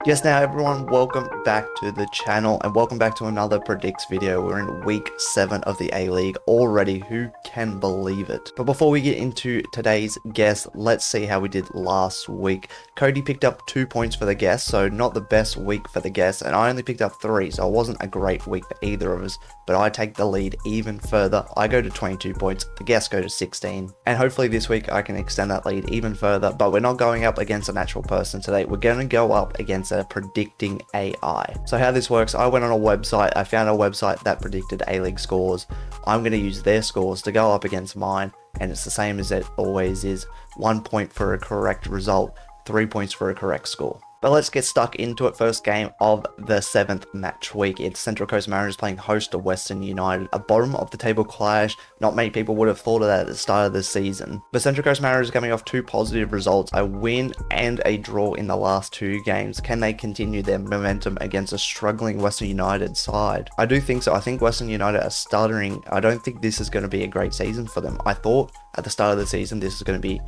Yes, now everyone, welcome back to the channel and welcome back to another predicts video. We're in week 7 of the A-League already. Who can believe it? But before we get into today's guess, let's see how we did last week. Cody picked up 2 points for the guess, so not the best week for the guess, and I only picked up 3, so it wasn't a great week for either of us, but I take the lead even further. I go to 22 points, the guess go to 16, and hopefully this week I can extend that lead even further, but we're not going up against a natural person today. We're going to go up against a predicting AI. So how this works, I went on a website, I found a website that predicted A-League scores. I'm going to use their scores to go up against mine, and it's the same as it always is. 1 point for a correct result, 3 points for a correct score. But let's get stuck into it. First game of the 7th match week. It's Central Coast Mariners playing host to Western United. A bottom of the table clash. Not many people would have thought of that at the start of the season. But Central Coast Mariners are coming off 2 positive results. A win and a draw in the last 2 games. Can they continue their momentum against a struggling Western United side? I do think so. I think Western United are stuttering. I don't think this is going to be a great season for them. I thought at the start of the season this is going to be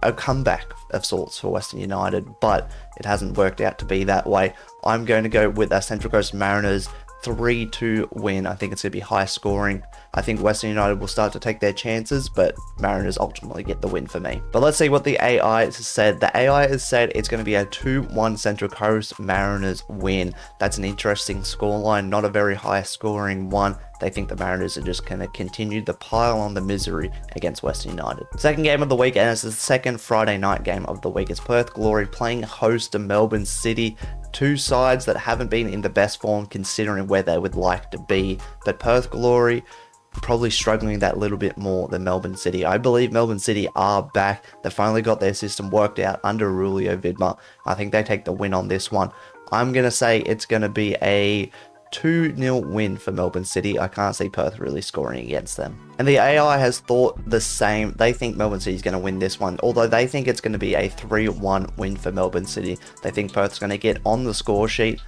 a comeback of sorts for Western United, but it hasn't worked out to be that way. I'm going to go with a Central Coast Mariners 3-2 win. I think it's going to be high scoring. I think Western United will start to take their chances, but Mariners ultimately get the win for me. But let's see what the AI has said. The AI has said it's going to be a 2-1 Central Coast Mariners win. That's an interesting scoreline, not a very high scoring one. They think the Mariners are just going to continue the pile on the misery against Western United. Second game of the week, and it's the second Friday night game of the week. It's Perth Glory playing host to Melbourne City. 2 sides that haven't been in the best form considering where they would like to be. But Perth Glory probably struggling that little bit more than Melbourne City. I believe Melbourne City are back. They finally got their system worked out under Aurelio Vidmar. I think they take the win on this one. I'm going to say it's going to be a 2-0 win for Melbourne City. I can't see Perth really scoring against them. And the AI has thought the same. They think Melbourne City is going to win this one, although they think it's going to be a 3-1 win for Melbourne City. They think Perth's going to get on the score sheet.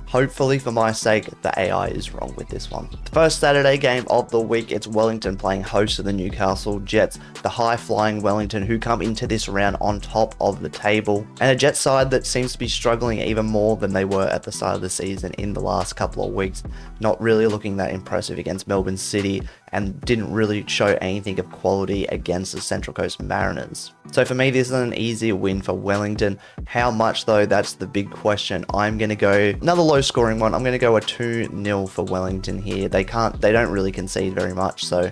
Hopefully, for my sake, the AI is wrong with this one. The first Saturday game of the week, it's Wellington playing host to the Newcastle Jets, the high-flying Wellington who come into this round on top of the table, and a Jets side that seems to be struggling even more than they were at the start of the season in the last couple of weeks, not really looking that impressive against Melbourne City, and didn't really show anything of quality against the Central Coast Mariners. So for me, this is an easy win for Wellington. How much though? That's the big question. I'm going to go another low scoring one. I'm going to go a 2-0 for Wellington here. They don't really concede very much, so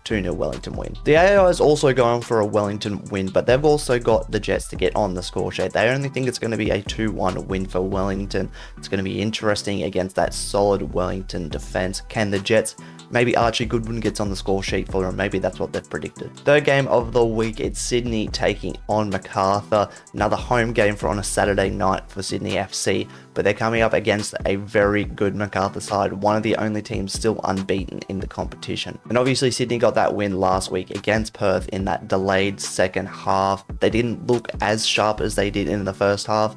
2-0 Wellington win. The AI is also going for a Wellington win, but they've also got the Jets to get on the score sheet. They only think it's going to be a 2-1 win for Wellington. It's going to be interesting against that solid Wellington defense. Can the Jets, maybe Archie Goodwin gets on the score sheet for them? Maybe that's what they've predicted. Third game of the week, it's Sydney taking on Macarthur. Another home game for on a Saturday night for Sydney FC, but they're coming up against a very good Macarthur side, one of the only teams still unbeaten in the competition. And obviously Sydney got that win last week against Perth in that delayed second half. They didn't look as sharp as they did in the first half.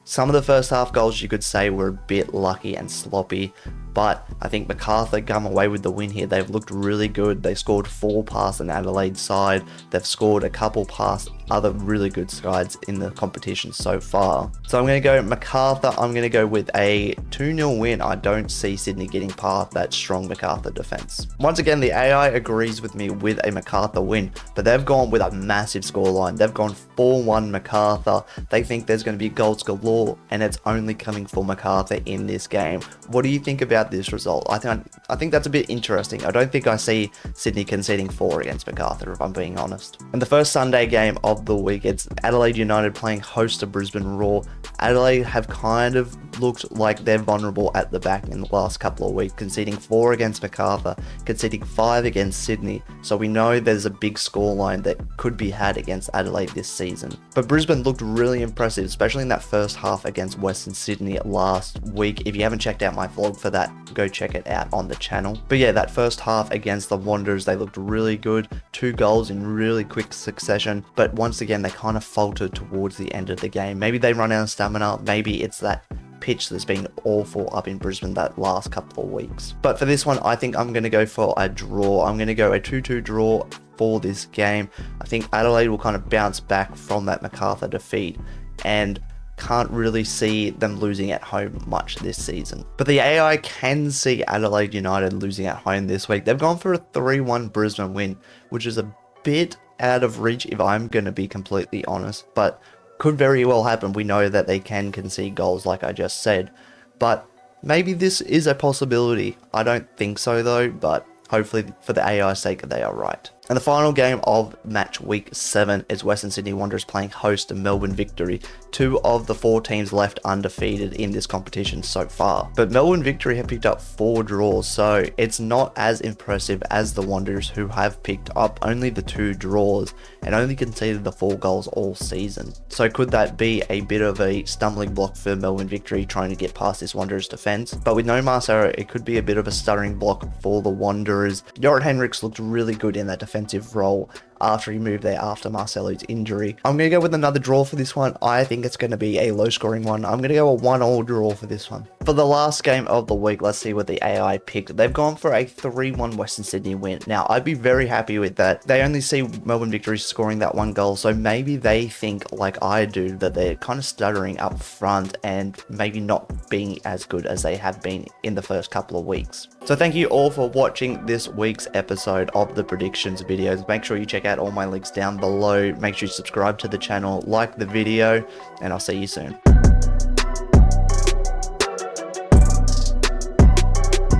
Some of the first half goals you could say were a bit lucky and sloppy, but I think Macarthur come away with the win here. They've looked really good. They scored 4 past an Adelaide side. They've scored a couple past other really good sides in the competition so far. So I'm going to go Macarthur. I'm going to go with a 2-0 win. I don't see Sydney getting past that strong Macarthur defense. Once again, the AI agrees with me with a Macarthur win, but they've gone with a massive scoreline. They've gone 4-1 Macarthur. They think there's going to be goals galore, and it's only coming for Macarthur in this game. What do you think about this result? I think that's a bit interesting. I don't think I see Sydney conceding 4 against Macarthur, if I'm being honest. And the first Sunday game of the week, it's Adelaide United playing host to Brisbane Roar. Adelaide have kind of looked like they're vulnerable at the back in the last couple of weeks, conceding 4 against Macarthur, conceding 5 against Sydney, so we know there's a big scoreline that could be had against Adelaide this season. But Brisbane looked really impressive, especially in that first half against Western Sydney last week. If you haven't checked out my vlog for that, go check it out on the channel. But yeah, that first half against the Wanderers, they looked really good. 2 goals in really quick succession, but once again, they kind of faltered towards the end of the game. Maybe they run out of stamina, maybe it's that pitch that's been awful up in Brisbane that last couple of weeks. But for this one, I think I'm going to go for a draw. I'm going to go a 2-2 draw for this game. I think Adelaide will kind of bounce back from that Macarthur defeat, and can't really see them losing at home much this season. But the AI can see Adelaide United losing at home this week. They've gone for a 3-1 Brisbane win, which is a bit out of reach if I'm going to be completely honest, but could very well happen. We know that they can concede goals like I just said, but maybe this is a possibility. I don't think so though, but hopefully for the AI's sake they are right. And the final game of match week 7 is Western Sydney Wanderers playing host to Melbourne Victory, 2 of the 4 teams left undefeated in this competition so far. But Melbourne Victory have picked up 4 draws, so it's not as impressive as the Wanderers, who have picked up only the 2 draws and only conceded the 4 goals all season. So could that be a bit of a stumbling block for Melbourne Victory trying to get past this Wanderers defence? But with no Marcelo, it could be a bit of a stuttering block for the Wanderers. Jorrit Hendricks looked really good in that defensive role after he moved there after Marcelo's injury. I'm going to go with another draw for this one. I think it's going to be a low scoring one. I'm going to go a 1-1 draw for this one. For the last game of the week, let's see what the AI picked. They've gone for a 3-1 Western Sydney win. Now, I'd be very happy with that. They only see Melbourne Victory scoring that 1 goal, so maybe they think, like I do, that they're kind of stuttering up front and maybe not being as good as they have been in the first couple of weeks. So thank you all for watching this week's episode of the predictions videos. Make sure you check out all my links down below. Make sure you subscribe to the channel, like the video, and I'll see you soon.